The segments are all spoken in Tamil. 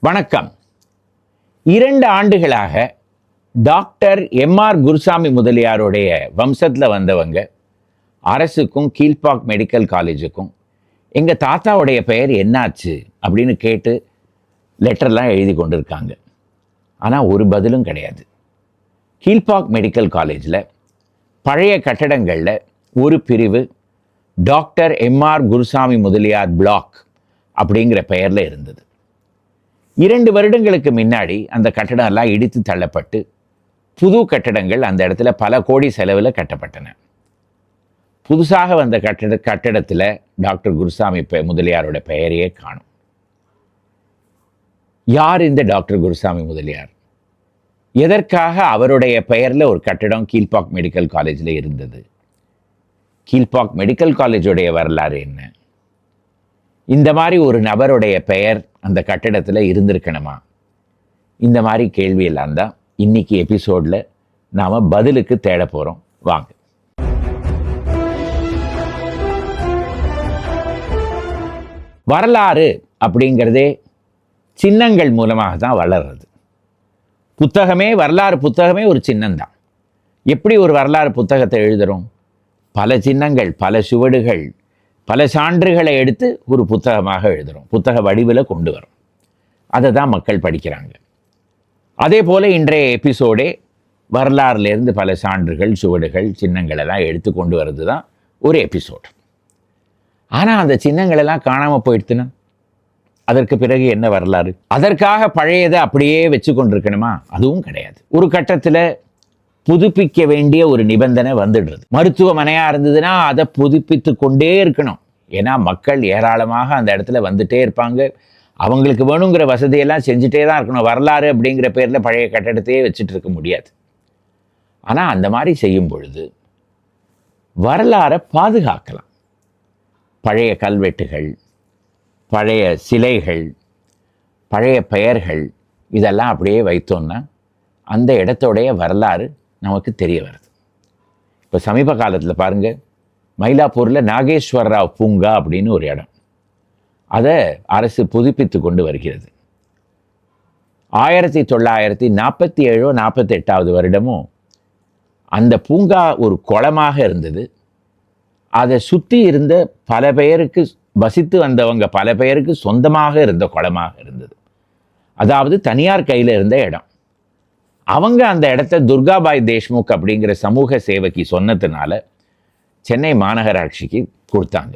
வணக்கம். 2 ஆண்டுகளாக டாக்டர் எம்ஆர் குருசாமி முதலியாருடைய வம்சத்தில் வந்தவங்க அரசுக்கும் கீழ்பாக் மெடிக்கல் காலேஜுக்கும் எங்கள் தாத்தாவுடைய பெயர் என்னாச்சு அப்படின்னு கேட்டு லெட்டர்லாம் எழுதி கொண்டிருக்காங்க. ஆனால் ஒரு பதிலும் கிடையாது. கீழ்பாக் மெடிக்கல் காலேஜில் பழைய கட்டடங்களில் ஒரு பிரிவு doctor MR Gurusamy Mudaliar block அப்படிங்கிற பெயரில் இருந்தது. 2 வருடங்களுக்கு முன்னாடி அந்த கட்டடம் எல்லாம் இடித்து தள்ளப்பட்டு புது கட்டடங்கள் அந்த இடத்துல பல கோடி செலவில் கட்டப்பட்டன. புதுசாக வந்த கட்டடத்தில் டாக்டர் குருசாமி முதலியாரோட பெயரையே காணும். யார் இந்த டாக்டர் குருசாமி முதலியார்? எதற்காக அவருடைய பெயரில் ஒரு கட்டடம் கீழ்பாக் மெடிக்கல் காலேஜில் இருந்தது? கீழ்பாக் மெடிக்கல் காலேஜுடைய வரலாறு என்ன? இந்த மாதிரி ஒரு நபருடைய பெயர் அந்த கட்டடத்தில் இருந்திருக்கணுமா? இந்த மாதிரி கேள்வியெல்லாம் தான் இன்னைக்கு எபிசோடில் நாம் பதிலுக்கு தேட போகிறோம். வாங்க. வரலாறு அப்படிங்கிறதே சின்னங்கள் மூலமாக தான் வளர்றது. வரலாறு புத்தகமே ஒரு சின்னம்தான். எப்படி ஒரு வரலாறு புத்தகத்தை எழுதுகிறோம்? பல சின்னங்கள், பல சுவடுகள், பல சான்றுகளை எடுத்து ஒரு புத்தகமாக எழுதுகிறோம். புத்தக வடிவில் கொண்டு வரோம். அதை தான் மக்கள் படிக்கிறாங்க. அதே போல் இன்றைய எபிசோடே வரலாறுலேருந்து பல சான்றுகள், சுவடுகள், சின்னங்களெல்லாம் எடுத்து கொண்டு வர்றது தான் ஒரு எபிசோடு. ஆனால் அந்த சின்னங்களெல்லாம் காணாமல் போயிடுத்துன்னா அதற்கு பிறகு என்ன வரலாறு? அதற்காக பழையதை அப்படியே வச்சு கொண்டிருக்கணுமா? அதுவும் கிடையாது. ஒரு கட்டத்தில் புதுப்பிக்க வேண்டிய ஒரு நிபந்தனை வந்துடுறது. மருத்துவமனையாக இருந்ததுன்னா அதை புதுப்பித்து கொண்டே இருக்கணும். ஏன்னா மக்கள் ஏராளமாக அந்த இடத்துல வந்துட்டே இருப்பாங்க. அவங்களுக்கு வேணுங்கிற வசதியெல்லாம் செஞ்சுட்டே தான் இருக்கணும். வரலாறு அப்படிங்கிற பேரில் பழைய கட்டடத்தையே வச்சுட்டு இருக்க முடியாது. ஆனால் அந்த மாதிரி செய்யும் பொழுது வரலாறை பாதுகாக்கலாம். பழைய கல்வெட்டுகள், பழைய சிலைகள், பழைய பெயர்கள் இதெல்லாம் அப்படியே வைத்தோம்னா அந்த இடத்தோடைய வரலாறு நமக்கு தெரிய வருது. இப்போ சமீப காலத்தில் பாருங்கள், மயிலாப்பூரில் நாகேஸ்வர ராவ் பூங்கா அப்படின்னு ஒரு இடம், அதை அரசு புதுப்பித்து கொண்டு வருகிறது. 1947 48 வருடமும் அந்த பூங்கா ஒரு குளமாக இருந்தது. அதை சுற்றி இருந்த பல பேருக்கு வசித்து வந்தவங்க பல பேருக்கு சொந்தமாக இருந்த குளமாக இருந்தது. அதாவது தனியார் கையில் இருந்த இடம். அவங்க அந்த இடத்த துர்காபாய் தேஷ்முக் அப்படிங்கிற சமூக சேவைக்கு சொன்னதுனால சென்னை மாநகராட்சிக்கு கொடுத்தாங்க.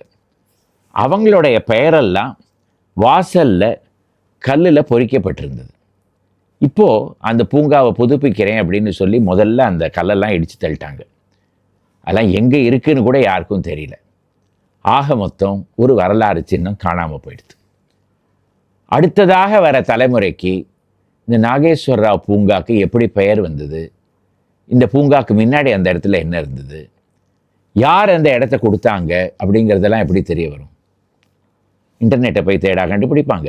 அவங்களுடைய பெயரெல்லாம் வாசலில் கல்லில் பொறிக்கப்பட்டிருந்தது. இப்போது அந்த பூங்காவை புதுப்பிக்கிறேன் அப்படின்னு சொல்லி முதல்ல அந்த கல்லெல்லாம் இடித்து தள்ளிட்டாங்க. அதெல்லாம் எங்கே இருக்குன்னு கூட யாருக்கும் தெரியல. ஆக மொத்தம் ஒரு வரலாறு சின்னம் காணாமல் போயிடுது. அடுத்ததாக வர தலைமுறைக்கு இந்த நாகேஸ்வர ராவ் பூங்காக்கு எப்படி பெயர் வந்தது? இந்த பூங்காக்கு முன்னாடி அந்த இடத்துல என்ன இருந்தது? யார் அந்த இடத்த கொடுத்தாங்க அப்படிங்கிறதெல்லாம் எப்படி தெரிய வரும்? இன்டர்நெட்டை போய் தேடா கண்டுபிடிப்பாங்க?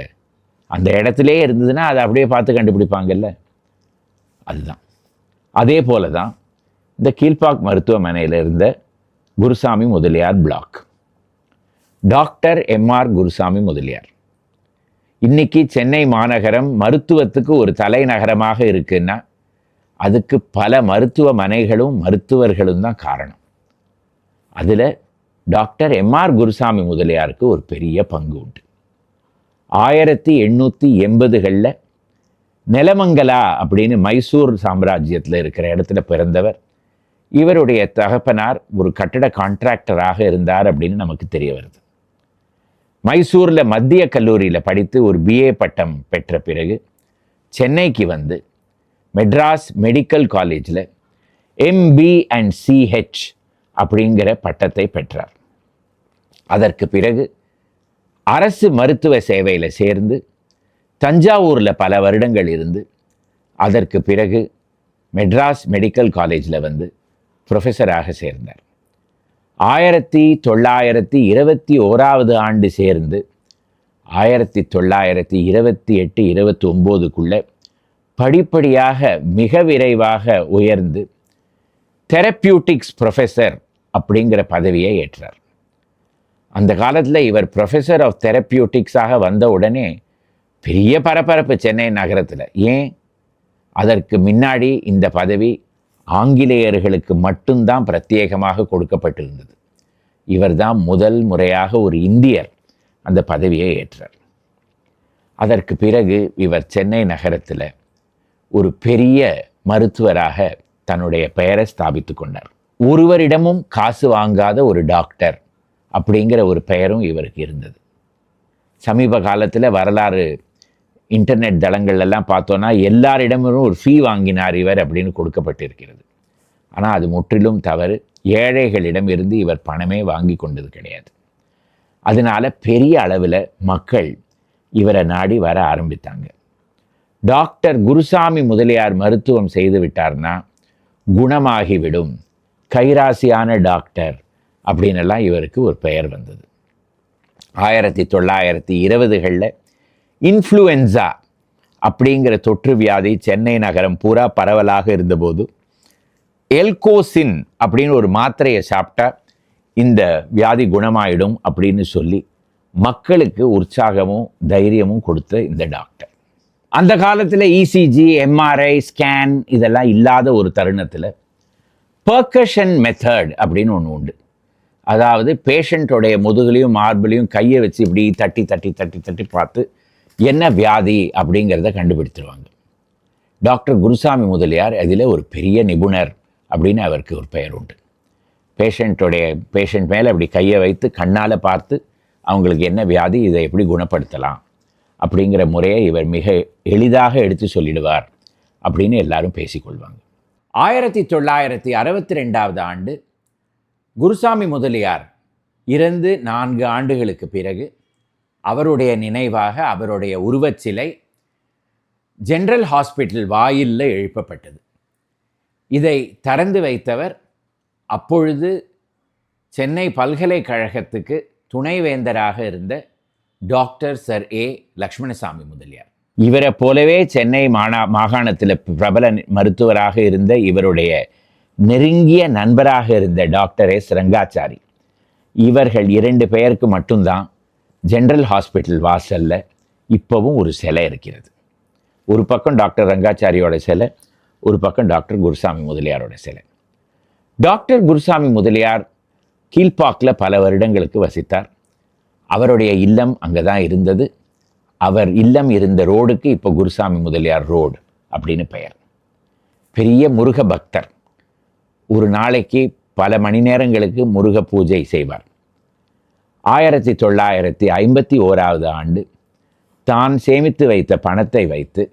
அந்த இடத்துலே இருந்ததுன்னா அதை அப்படியே பார்த்து கண்டுபிடிப்பாங்கல்ல. அதுதான். அதே போல தான் இந்த கீழ்பாக் மருத்துவமனையில் இருந்த Gurusamy Mudaliar block, doctor MR Gurusamy Mudaliar. இன்னைக்கு சென்னை மாநகரம் மருத்துவத்துக்கு ஒரு தலைநகரமாக இருக்குன்னா அதுக்கு பல மருத்துவமனைகளும் மருத்துவர்களும் தான் காரணம். அதில் டாக்டர் எம்ஆர் குருசாமி முதலியாருக்கு ஒரு பெரிய பங்கு உண்டு. 1880களில் நெலமங்கலா அப்படின்னு மைசூர் சாம்ராஜ்யத்தில் இருக்கிற இடத்துல பிறந்தவர். இவருடைய தகப்பனார் ஒரு கட்டட கான்ட்ராக்டராக இருந்தார் அப்படின்னு நமக்கு தெரிய வருது. மைசூரில் மத்திய கல்லூரியில் படித்து ஒரு பிஏ பட்டம் பெற்ற பிறகு சென்னைக்கு வந்து மெட்ராஸ் மெடிக்கல் காலேஜில் MB&CH அப்படிங்கிற பட்டத்தை பெற்றார். அதற்கு பிறகு அரசு மருத்துவ சேவையில் சேர்ந்து தஞ்சாவூரில் பல வருடங்கள் இருந்து அதற்கு பிறகு மெட்ராஸ் மெடிக்கல் காலேஜில் வந்து ப்ரொஃபஸராக சேர்ந்தார். 1921 ஆண்டு சேர்ந்து 1928 29க்குள்ள படிப்படியாக மிக விரைவாக உயர்ந்து தெரப்பியூட்டிக்ஸ் ப்ரொஃபஸர் அப்படிங்கிற பதவியை ஏற்றார். அந்த காலத்தில் இவர் ப்ரொஃபஸர் ஆஃப் தெரப்பியூட்டிக்ஸாக வந்த உடனே பெரிய பரபரப்பு சென்னை நகரத்தில். ஏன்? அதற்கு முன்னாடி இந்த பதவி ஆங்கிலேயர்களுக்கு மட்டும்தான் பிரத்யேகமாக கொடுக்கப்பட்டிருந்தது. இவர்தான் முதல் முறையாக ஒரு இந்தியர் அந்த பதவியை ஏற்றார். அதற்கு பிறகு இவர் சென்னை நகரத்தில் ஒரு பெரிய மருத்துவராக தன்னுடைய பெயரை ஸ்தாபித்து கொண்டார். ஒருவரிடமும் காசு வாங்காத ஒரு டாக்டர் அப்படிங்கிற ஒரு பெயரும் இவருக்கு இருந்தது. சமீப காலத்தில் வரலாறு இன்டர்நெட் தளங்கள்லாம் பார்த்தோன்னா எல்லாரிடமும் ஒரு ஃபீ வாங்கினார் இவர் அப்படின்னு கொடுக்கப்பட்டிருக்கிறது. ஆனால் அது முற்றிலும் தவறு. ஏழைகளிடம் இருந்து இவர் பணமே வாங்கி கொண்டது கிடையாது. அதனால் பெரிய அளவில் மக்கள் இவரை நாடி வர ஆரம்பித்தாங்க. டாக்டர் குருசாமி முதலியார் மருத்துவம் செய்து விட்டார்னா குணமாகிவிடும், கைராசியான டாக்டர் அப்படின்னெல்லாம் இவருக்கு ஒரு பெயர் வந்தது. 1920களில் இன்ஃப்ளூயன்சா அப்படிங்கிற தொற்று வியாதி சென்னை நகரம் பூரா பரவலாக இருந்தபோது எல்கோசின் அப்படின்னு ஒரு மாத்திரையை சாப்பிட்டா இந்த வியாதி குணமாயிடும் அப்படின்னு சொல்லி மக்களுக்கு உற்சாகமும் தைரியமும் கொடுத்த இந்த டாக்டர். அந்த காலத்தில் இசிஜி, எம்ஆர்ஐ, ஸ்கேன் இதெல்லாம் இல்லாத ஒரு தருணத்தில் பர்கஷன் மெத்தட் அப்படின்னு ஒன்று உண்டு. அதாவது பேஷண்ட்டோடைய முதுகுலையும் மார்பிலையும் கையை வச்சு இப்படி தட்டி தட்டி தட்டி தட்டி பார்த்து என்ன வியாதி அப்படிங்கிறத கண்டுபிடித்துருவாங்க. டாக்டர் குருசாமி முதலியார் அதில் ஒரு பெரிய நிபுணர் அப்படின்னு அவருக்கு ஒரு பெயர் உண்டு. பேஷண்ட் மேலே அப்படி கையை வைத்து கண்ணால் பார்த்து அவங்களுக்கு என்ன வியாதி, இதை எப்படி குணப்படுத்தலாம் அப்படிங்கிற முறையை இவர் மிக எளிதாக எடுத்து சொல்லிடுவார் அப்படின்னு எல்லாரும் பேசிக்கொள்வாங்க. 1962 ஆண்டு குருசாமி முதலியார் இறந்து 4 ஆண்டுகளுக்கு பிறகு அவருடைய நினைவாக அவருடைய உருவச்சிலை ஜெனரல் ஹாஸ்பிட்டல் வாயிலில் எழுப்பப்பட்டது. இதை திறந்து வைத்தவர் அப்பொழுது சென்னை பல்கலைக்கழகத்துக்கு துணைவேந்தராக இருந்த டாக்டர் சர் ஏ லக்ஷ்மணசாமி முதலியார். இவரை போலவே சென்னை மாகாணத்தில் பிரபல மருத்துவராக இருந்த இவருடைய நெருங்கிய நண்பராக இருந்த டாக்டர் எஸ் ரங்காச்சாரி. இவர்கள் 2 பேருக்கு மட்டும்தான் ஜெனரல் ஹாஸ்பிட்டல் வாசலில் இப்போவும் ஒரு சிலை இருக்கிறது. ஒரு பக்கம் டாக்டர் ரங்காச்சாரியோட சிலை, ஒரு பக்கம் டாக்டர் குருசாமி முதலியாரோட சிலை. டாக்டர் குருசாமி முதலியார் கீழ்ப்பாக்கில் பல வருடங்களுக்கு வசித்தார். அவருடைய இல்லம் அங்கே தான் இருந்தது. அவர் இல்லம் இருந்த ரோடுக்கு இப்போ குருசாமி முதலியார் ரோடு அப்படின்னு பெயர். பெரிய முருக பக்தர். ஒரு நாளைக்கு பல மணி நேரங்களுக்கு முருக பூஜை செய்வார். 1951 ஆண்டு தான் சேமித்து வைத்த பணத்தை வைத்து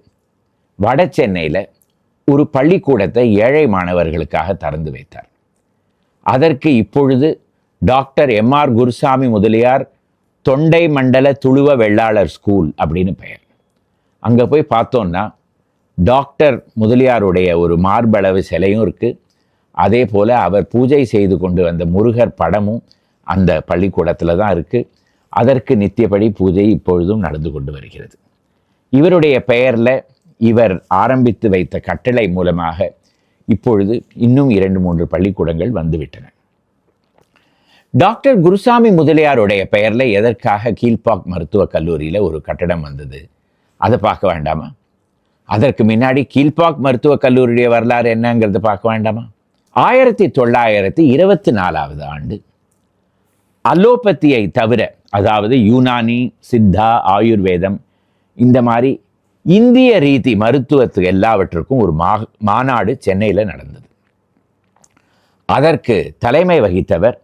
வட சென்னையில் ஒரு பள்ளிக்கூடத்தை ஏழை மாணவர்களுக்காக திறந்து வைத்தார். அதற்கு இப்பொழுது டாக்டர் எம்ஆர் குருசாமி முதலியார் தொண்டை மண்டல துளுவ வெள்ளாளர் ஸ்கூல் அப்படின்னு பெயர். அங்கே போய் பார்த்தோன்னா டாக்டர் முதலியாருடைய ஒரு மார்பளவு சிலையும் இருக்குது. அதே போல் அவர் பூஜை செய்து கொண்டு வந்த முருகர் படமும் அந்த பள்ளிக்கூடத்தில் தான் இருக்குது. அதற்கு நித்தியப்படி பூஜை இப்பொழுதும் நடந்து கொண்டு வருகிறது. இவருடைய பெயரில் இவர் ஆரம்பித்து வைத்த கட்டளை மூலமாக இப்பொழுது இன்னும் 2-3 பள்ளிக்கூடங்கள் வந்துவிட்டன. டாக்டர் குருசாமி முதலியாருடைய பெயரில் எதற்காக கீழ்ப்பாக் மருத்துவக் கல்லூரியில் ஒரு கட்டடம் வந்தது, அதை பார்க்க வேண்டாமா? அதற்கு முன்னாடி கீழ்ப்பாக் மருத்துவக் கல்லூரியுடைய வரலாறு என்னங்கிறத பார்க்க வேண்டாமா? 1924 ஆண்டு அலோபதியை தவிர, அதாவது யூனானி, சித்தா, ஆயுர்வேதம் இந்த மாதிரி இந்திய ரீதி மருத்துவத்துக்கு எல்லாவற்றுக்கும் ஒரு மாநாடு சென்னையில் நடந்தது. அதற்கு தலைமை வகித்தவர்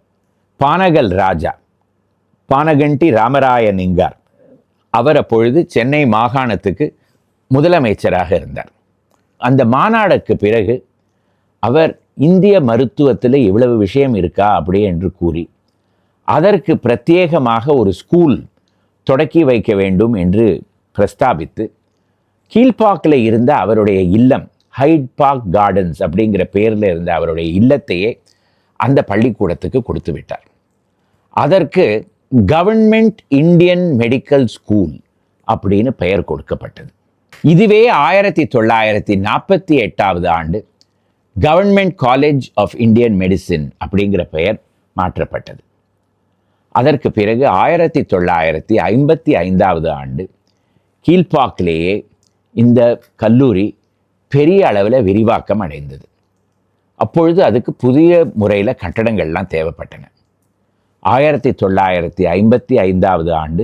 பானகல் ராஜா, பானகண்டி ராமராயனிங்கார். அவர் அப்பொழுது சென்னை மாகாணத்துக்கு முதலமைச்சராக இருந்தார். அந்த மாநாடுக்கு பிறகு அவர் இந்திய மருத்துவத்தில் இவ்வளவு விஷயம் இருக்கா அப்படி என்று கூறி அதற்கு பிரத்யேகமாக ஒரு ஸ்கூல் தொடக்கி வைக்க வேண்டும் என்று பிரஸ்தாபித்து கீழ்ப்பாக்கில் இருந்த அவருடைய இல்லம், ஹைட் பார்க் கார்டன்ஸ் அப்படிங்கிற பேரில் இருந்த அவருடைய இல்லத்தையே அந்த பள்ளிக்கூடத்துக்கு கொடுத்து விட்டார். அதற்கு கவர்மெண்ட் இந்தியன் மெடிக்கல் ஸ்கூல் அப்படின்னு பெயர் கொடுக்கப்பட்டது. இதுவே 1948 ஆண்டு government college of Indian medicine அப்படிங்கிற பெயர் மாற்றப்பட்டது. அதற்கு பிறகு 1955 ஆண்டு கீழ்ப்பாக்கிலேயே இந்த கல்லூரி பெரிய அளவில் விரிவாக்கம் அடைந்தது. அப்பொழுது அதுக்கு புதிய முறையில் கட்டடங்கள்லாம் தேவைப்பட்டன. 1955 ஆண்டு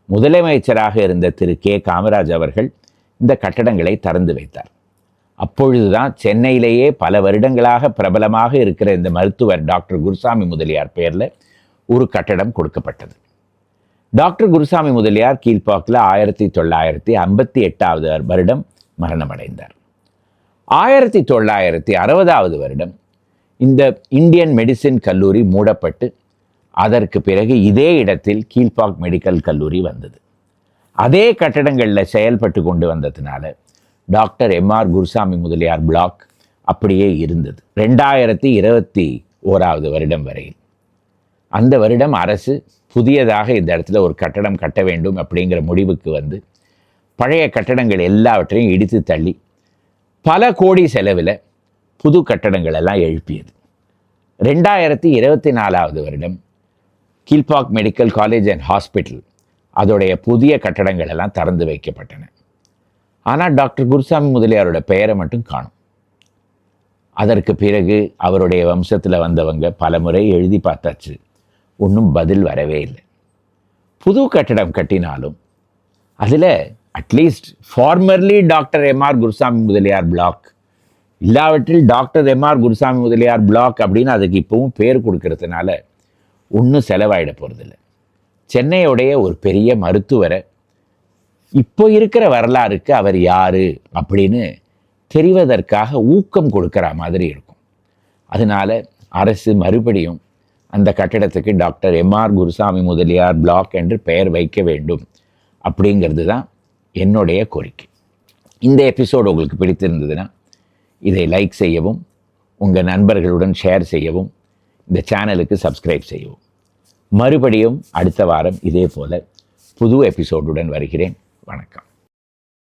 முதலமைச்சராக இருந்த திரு கே காமராஜ் அவர்கள் இந்த கட்டடங்களை திறந்து வைத்தார். அப்பொழுதுதான் சென்னையிலேயே பல வருடங்களாக பிரபலமாக இருக்கிற இந்த மருத்துவர் டாக்டர் குருசாமி முதலியார் பெயரில் ஒரு கட்டடம் கொடுக்கப்பட்டது. டாக்டர் குருசாமி முதலியார் கீழ்ப்பாக்கில் 1958 வருடம் மரணமடைந்தார். 1960 வருடம் இந்த இந்தியன் மெடிசின் கல்லூரி மூடப்பட்டு அதற்கு பிறகு இதே இடத்தில் கீழ்ப்பாக் மெடிக்கல் கல்லூரி வந்தது. அதே கட்டடங்களில் செயல்பட்டு கொண்டு வந்ததுனால doctor MR Gurusamy Mudaliar block அப்படியே இருந்தது 2021 வருடம் வரையில். அந்த வருடம் அரசு புதியதாக இந்த இடத்துல ஒரு கட்டடம் கட்ட வேண்டும் அப்படிங்கிற முடிவுக்கு வந்து பழைய கட்டடங்கள் எல்லாவற்றையும் இடித்து தள்ளி பல கோடி செலவில் புது கட்டடங்கள் எல்லாம் எழுப்பியது. 2024 வருடம் Kilpauk medical college and hospital அதோடைய புதிய கட்டடங்கள் எல்லாம் திறந்து வைக்கப்பட்டன. ஆனால் டாக்டர் குருசாமி முதலியாரோட பெயரை மட்டும் காணும். அதற்கு பிறகு அவருடைய வம்சத்தில் வந்தவங்க பல முறை எழுதி பார்த்தாச்சு, ஒன்றும் பதில் வரவே இல்லை. புது கட்டடம் கட்டினாலும் அதில் at least formerly doctor MR Gurusamy Mudaliar block இல்லாவற்றில் doctor MR Gurusamy Mudaliar block அப்படின்னு அதுக்கு இப்போவும் பேர் கொடுக்கறதுனால ஒன்றும் செலவாயிட போகிறதில்ல. சென்னையுடைய ஒரு பெரிய மருத்துவரை இப்போ இருக்கிற வரலாறுக்கு அவர் யார் அப்படின்னு தெரிவதற்காக ஊக்கம் கொடுக்குற மாதிரி இருக்கும். அதனால அரசு மறுபடியும் அந்த கட்டிடத்துக்கு doctor MR Gurusamy Mudaliar block என்று பெயர் வைக்க வேண்டும் அப்படிங்கிறது தான் என்னுடைய கோரிக்கை. இந்த எபிசோடு உங்களுக்கு பிடித்திருந்ததுன்னா இதை லைக் செய்யவும், உங்கள் நண்பர்களுடன் ஷேர் செய்யவும், இந்த சேனலுக்கு சப்ஸ்கிரைப் செய்யவும். மறுபடியும் அடுத்த வாரம் இதே போல் புது எபிசோடுடன் வருகிறேன். வணக்கம்.